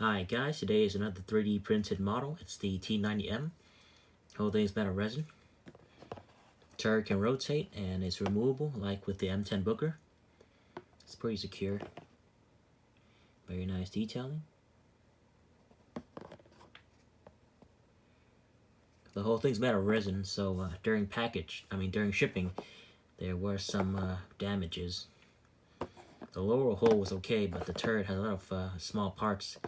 Hi guys, today is another 3D printed model. It's the T-90M. Whole thing's made of resin. Turret can rotate and it's removable like with the M10 Booker. It's pretty secure. Very nice detailing. The whole thing's made of resin, so during shipping, there were some damages. The lower hole was okay, but the turret had a lot of small parts.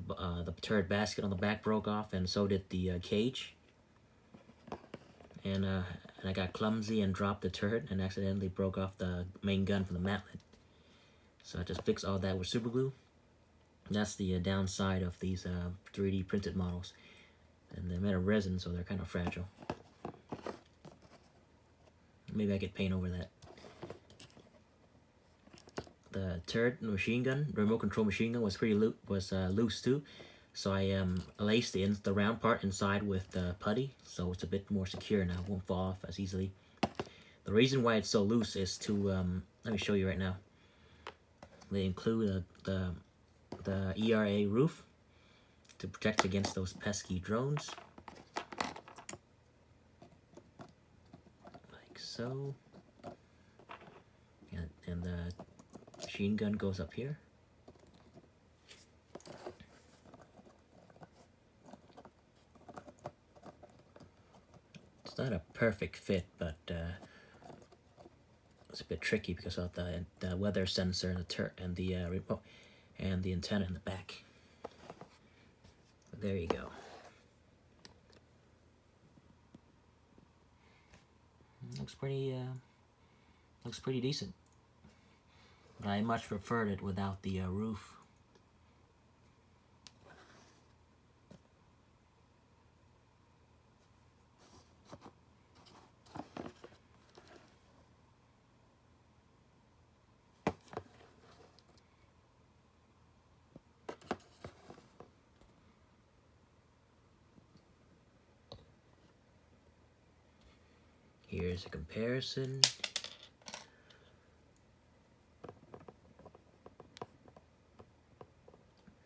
The turret basket on the back broke off, and so did the cage. And I got clumsy and dropped the turret and accidentally broke off the main gun from the matlet. So I just fixed all that with super glue. That's the downside of these 3D printed models. And they're made of resin, so they're kind of fragile. Maybe I could paint over that. The turret machine gun, the remote control machine gun, was pretty loose too. So I laced the round part inside with putty, so it's a bit more secure now. It won't fall off as easily. The reason why it's so loose is to let me show you right now. They include the ERA roof to protect against those pesky drones, like so. And the machine gun goes up here. It's not a perfect fit, but it's a bit tricky because of the weather sensor and the remote and the antenna in the back. But there you go. Looks pretty decent. But I much preferred it without the roof. Here's a comparison.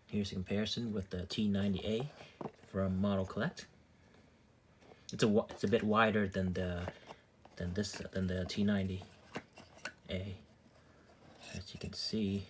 Here's a comparison with the T90A from Model Collect. It's a bit wider than the T90A. As you can see.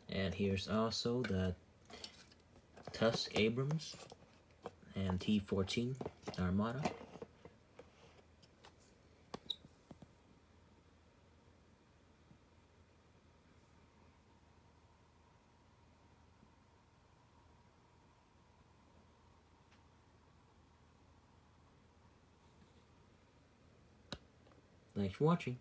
And here's also the Tusk Abrams and T-14 Armada. Thanks for watching.